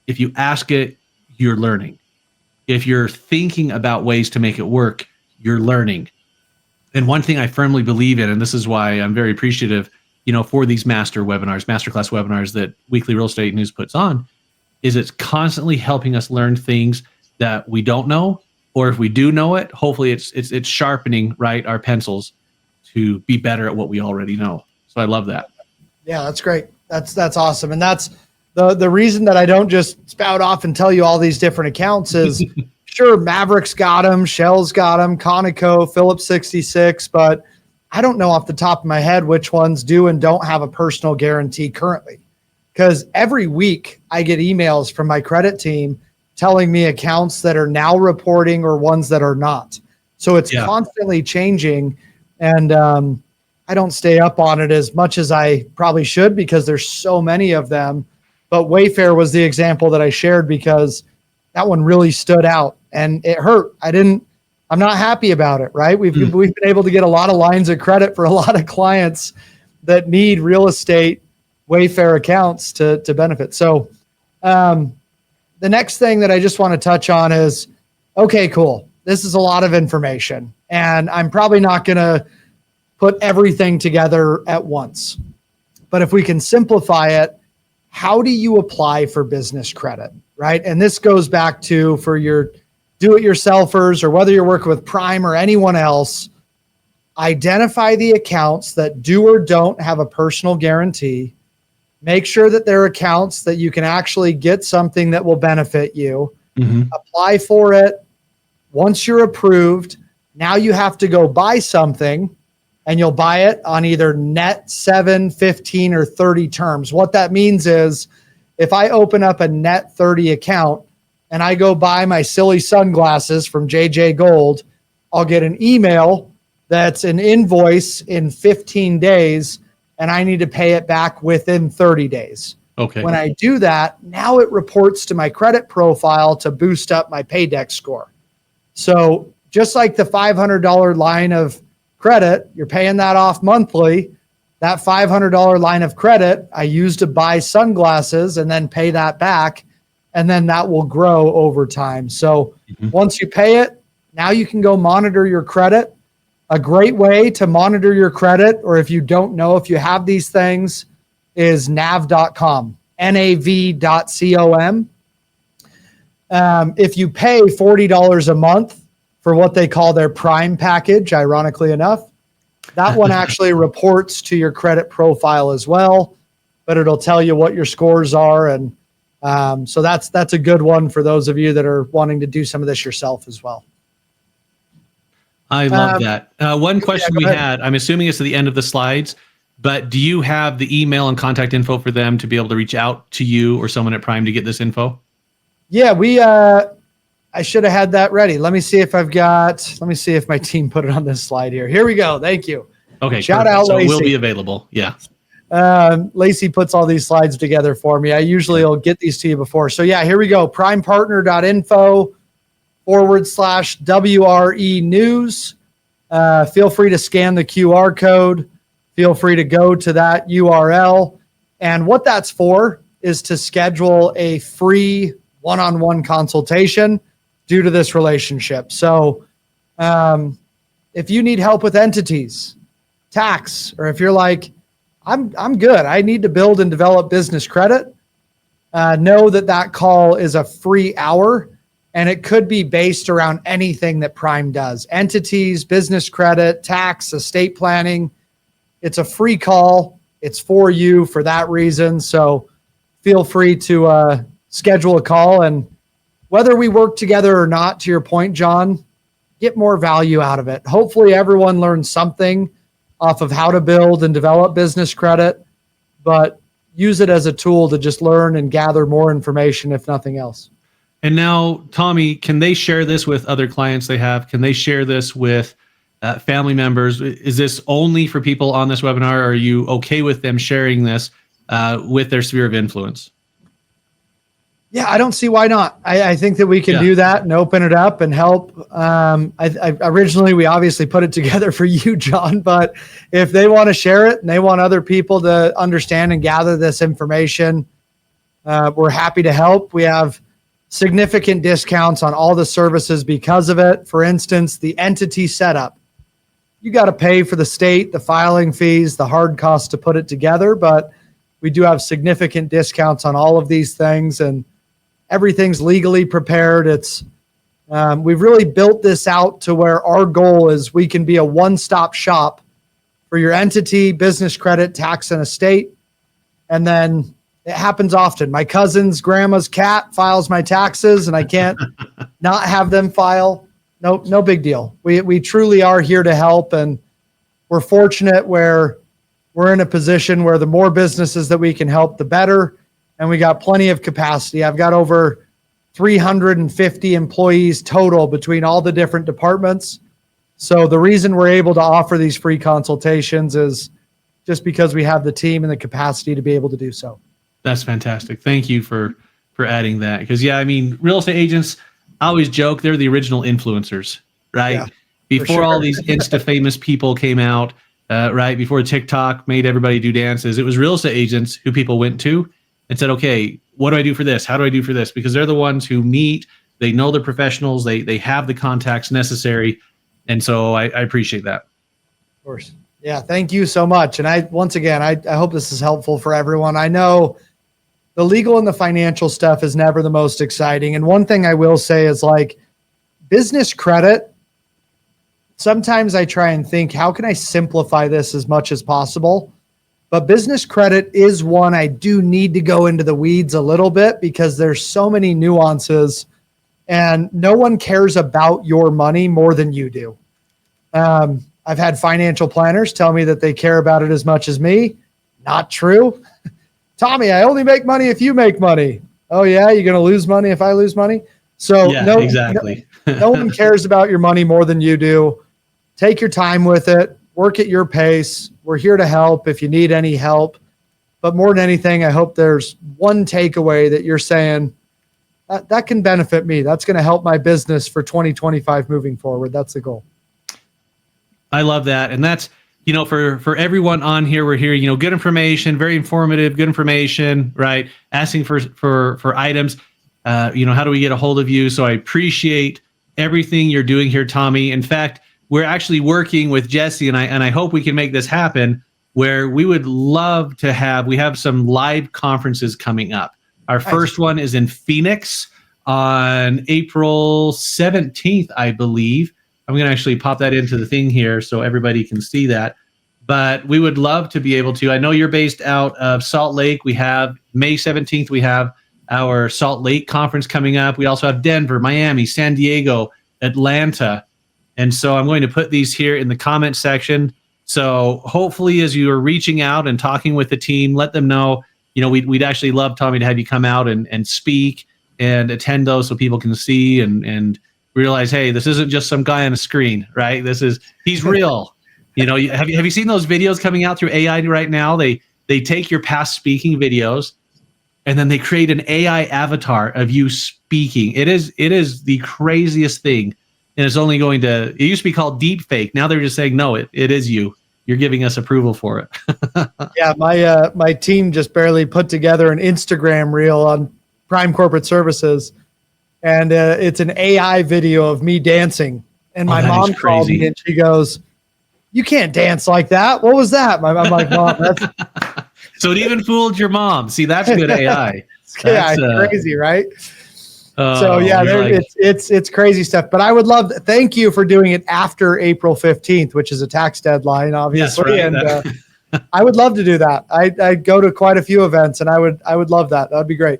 if you ask it, you're learning. If you're thinking about ways to make it work, you're learning. And one thing I firmly believe in, and this is why I'm very appreciative, for these masterclass webinars that Weekly Real Estate News puts on, is it's constantly helping us learn things that we don't know, or if we do know it, hopefully it's sharpening, right, our pencils to be better at what we already know. So I love that. Yeah, that's great. That's awesome. And that's the reason that I don't just spout off and tell you all these different accounts is sure, Maverick's got them, Shell's got them, Conoco, Phillips 66, but I don't know off the top of my head which ones do and don't have a personal guarantee currently. Because every week I get emails from my credit team telling me accounts that are now reporting or ones that are not. So it's constantly changing. And I don't stay up on it as much as I probably should because there's so many of them. But Wayfair was the example that I shared because that one really stood out and it hurt. I'm not happy about it, right? We've been able to get a lot of lines of credit for a lot of clients that need real estate Wayfair accounts to benefit. So the next thing that I just want to touch on is, okay, cool. This is a lot of information and I'm probably not going to put everything together at once. But if we can simplify it, how do you apply for business credit, right? And this goes back to for your do-it-yourselfers or whether you're working with Prime or anyone else, identify the accounts that do or don't have a personal guarantee. Make sure that they're accounts that you can actually get something that will benefit you. Apply for it. Once you're approved, now you have to go buy something and you'll buy it on either net 7, 15, or 30 terms. What that means is if I open up a net 30 account and I go buy my silly sunglasses from JJ Gold, I'll get an email that's an invoice in 15 days and I need to pay it back within 30 days. Okay. When I do that, now it reports to my credit profile to boost up my paydex score. So just like the $500 line of credit, you're paying that off monthly. That $500 line of credit I use to buy sunglasses and then pay that back. And then that will grow over time. So once you pay it, now you can go monitor your credit. A great way to monitor your credit, or if you don't know if you have these things, is nav.com, nav.com. If you pay $40 a month for what they call their Prime package, ironically enough, that one actually reports to your credit profile as well, but it'll tell you what your scores are. And so that's a good one for those of you that are wanting to do some of this yourself as well. I love that. One question we had, I'm assuming it's at the end of the slides, but do you have the email and contact info for them to be able to reach out to you or someone at Prime to get this info? Yeah, I should have had that ready. Let me see if my team put it on this slide here. Here we go. Thank you. Okay. Shout out, so Lacey. It will be available. Yeah. Lacey puts all these slides together for me. I usually will get these to you before. So yeah, here we go. primepartner.info/WRE news. Feel free to scan the QR code. Feel free to go to that URL. And what that's for is to schedule a free one-on-one consultation due to this relationship. So if you need help with entities, tax, or if you're like, I'm good, I need to build and develop business credit, know that call is a free hour, and it could be based around anything that Prime does. Entities, business credit, tax, estate planning. It's a free call. It's for you for that reason. So feel free to schedule a call. And whether we work together or not, to your point, John, get more value out of it. Hopefully everyone learns something off of how to build and develop business credit, but use it as a tool to just learn and gather more information, if nothing else. And now, Tommy, can they share this with other clients they have? Can they share this with family members? Is this only for people on this webinar? Or are you okay with them sharing this with their sphere of influence? Yeah, I don't see why not. I think that we can do that and open it up and help. Originally, we obviously put it together for you, John, but if they want to share it and they want other people to understand and gather this information, we're happy to help. We have significant discounts on all the services because of it. For instance, the entity setup. You got to pay for the state, the filing fees, the hard costs to put it together, but we do have significant discounts on all of these things, and everything's legally prepared. We've really built this out to where our goal is we can be a one-stop shop for your entity, business credit, tax, and estate. And then it happens often. My cousin's grandma's cat files my taxes, and I can't not have them file. No big deal. We truly are here to help, and we're fortunate where we're in a position where the more businesses that we can help, the better. And we got plenty of capacity. I've got over 350 employees total between all the different departments. So the reason we're able to offer these free consultations is just because we have the team and the capacity to be able to do so. That's fantastic. Thank you for adding that. Because yeah, I mean, real estate agents, I always joke they're the original influencers, right? Yeah, before all these Insta famous people came out, right? Before TikTok made everybody do dances, it was real estate agents who people went to and said, okay, what do I do for this? How do I do for this? Because they're the ones who meet, they know the professionals, they have the contacts necessary. And so I appreciate that. Of course. Yeah, thank you so much. And I hope this is helpful for everyone. I know the legal and the financial stuff is never the most exciting. And one thing I will say is, like, business credit, sometimes I try and think, how can I simplify this as much as possible? But business credit is one I do need to go into the weeds a little bit, because there's so many nuances and no one cares about your money more than you do. I've had financial planners tell me that they care about it as much as me. Not true. Tommy, I only make money if you make money. Oh yeah, you're going to lose money if I lose money? So yeah, exactly. No one cares about your money more than you do. take your time with it, work at your pace. We're here to help if you need any help. But more than anything, I hope there's one takeaway that you're saying that can benefit me. That's going to help my business for 2025 moving forward. That's the goal. I love that. And that's, for everyone on here, we're here, good information, very informative, good information, right? Asking for items, how do we get a hold of you? So I appreciate everything you're doing here, Tommy. In fact, we're actually working with Jesse, and I hope we can make this happen, where we would love to we have some live conferences coming up. Our first one is in Phoenix on April 17th, I believe. I'm going to actually pop that into the thing here so everybody can see that. But we would love to be able to. I know you're based out of Salt Lake. We have May 17th, we have our Salt Lake conference coming up. We also have Denver, Miami, San Diego, Atlanta. And so I'm going to put these here in the comment section. So hopefully as you are reaching out and talking with the team, let them know, we'd actually love, Tommy, to have you come out and speak and attend those so people can see and realize, hey, this isn't just some guy on a screen, right? He's real. Have you seen those videos coming out through AI right now? They take your past speaking videos and then they create an AI avatar of you speaking. It is the craziest thing. And it's only it used to be called deep fake. Now they're just saying, no, it is you. You're giving us approval for it. Yeah, my team just barely put together an Instagram reel on Prime Corporate Services, and it's an AI video of me dancing. And my mom called me and she goes, "You can't dance like that. What was that?" I'm like, "Mom, that's." So it even fooled your mom. See, that's good AI. That's crazy, right? So yeah, it's crazy stuff. But I would love to thank you for doing it after April 15th, which is a tax deadline, obviously. Yes, right. And I would love to do that. I go to quite a few events, and I would love that. That'd be great.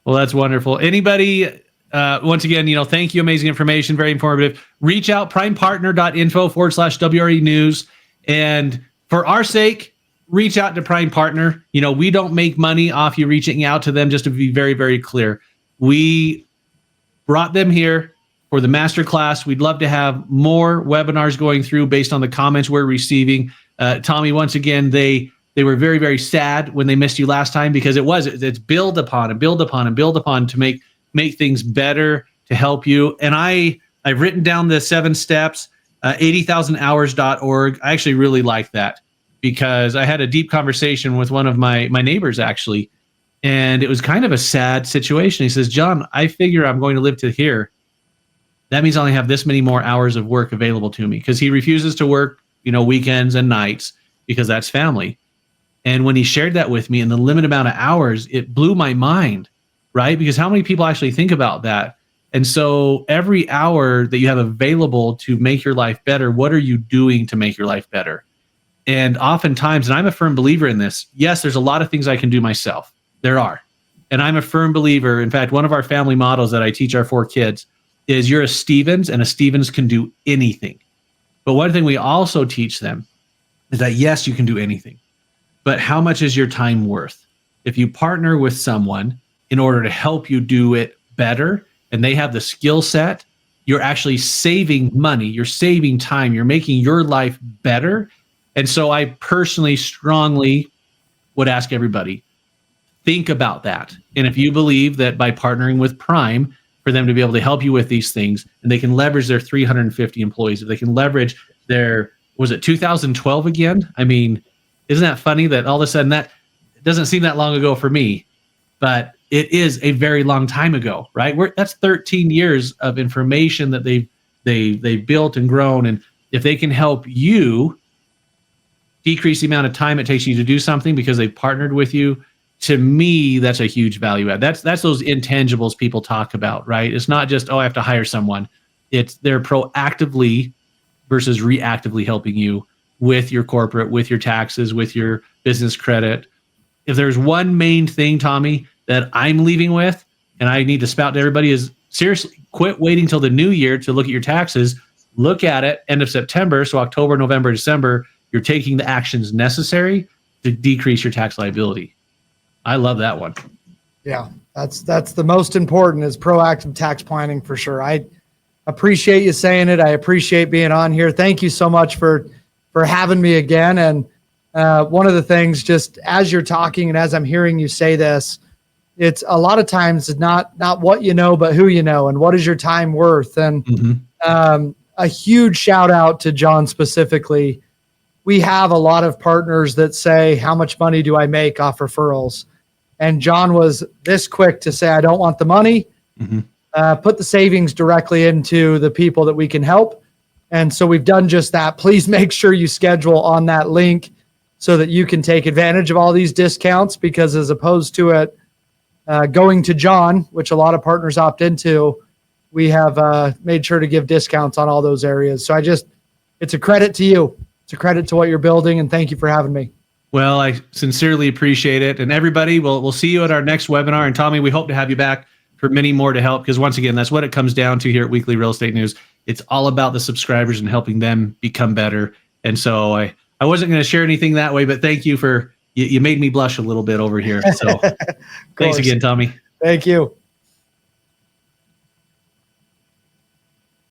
Well, that's wonderful. Anybody, once again, thank you. Amazing information, very informative. Reach out, primepartner.info/WRE news. And for our sake, reach out to Prime Partner. We don't make money off you reaching out to them, just to be very, very clear. We brought them here for the masterclass. We'd love to have more webinars going through based on the comments we're receiving. Tommy, once again, they were very, very sad when they missed you last time, because it's build upon and build upon and build upon to make things better, to help you. And I've written down the 7 steps, 80,000hours.org. I actually really like that, because I had a deep conversation with one of my neighbors, actually. And it was kind of a sad situation. He says, "John, I figure I'm going to live to here. That means I only have this many more hours of work available to me," because he refuses to work, weekends and nights, because that's family. And when he shared that with me in the limited amount of hours, it blew my mind, right? Because how many people actually think about that? And so every hour that you have available to make your life better, what are you doing to make your life better? And oftentimes, and I'm a firm believer in this, yes, there's a lot of things I can do myself. There are. And I'm a firm believer. In fact, one of our family models that I teach our 4 kids is you're a Stevens, and a Stevens can do anything. But one thing we also teach them is that, yes, you can do anything, but how much is your time worth? If you partner with someone in order to help you do it better, and they have the skill set, you're actually saving money, you're saving time, you're making your life better. And so I personally strongly would ask everybody, think about that. And if you believe that by partnering with Prime, for them to be able to help you with these things, and they can leverage their 350 employees, if they can leverage their, was it 2012 again? I mean, isn't that funny that all of a sudden, that it doesn't seem that long ago for me, but it is a very long time ago, right? That's 13 years of information that they've built and grown. And if they can help you decrease the amount of time it takes you to do something because they've partnered with you, to me, that's a huge value add. That's those intangibles people talk about, right? It's not just, I have to hire someone. They're proactively versus reactively helping you with your corporate, with your taxes, with your business credit. If there's one main thing, Tommy, that I'm leaving with, and I need to spout to everybody, is seriously, quit waiting till the new year to look at your taxes. Look at it end of September. So October, November, December, you're taking the actions necessary to decrease your tax liability. I love that one. Yeah, that's the most important, is proactive tax planning, for sure. Appreciate you saying it. I appreciate being on here. Thank you so much for having me again. And one of the things, just as you're talking and as I'm hearing you say this, it's a lot of times not what you know, but who you know, and what is your time worth. And a huge shout out to John specifically. We have a lot of partners that say, how much money do I make off referrals? And John was this quick to say, I don't want the money. Put the savings directly into the people that we can help. And so we've done just that. Please make sure you schedule on that link so that you can take advantage of all these discounts, because as opposed to it going to John, which a lot of partners opt into, we have made sure to give discounts on all those areas. So it's a credit to you. It's a credit to what you're building, and thank you for having me. Well, I sincerely appreciate it. And everybody, we'll see you at our next webinar. And Tommy, we hope to have you back for many more to help, because once again, that's what it comes down to here at Weekly Real Estate News. It's all about the subscribers and helping them become better. And so I wasn't going to share anything that way, but thank you you made me blush a little bit over here. So thanks again, Tommy. Thank you.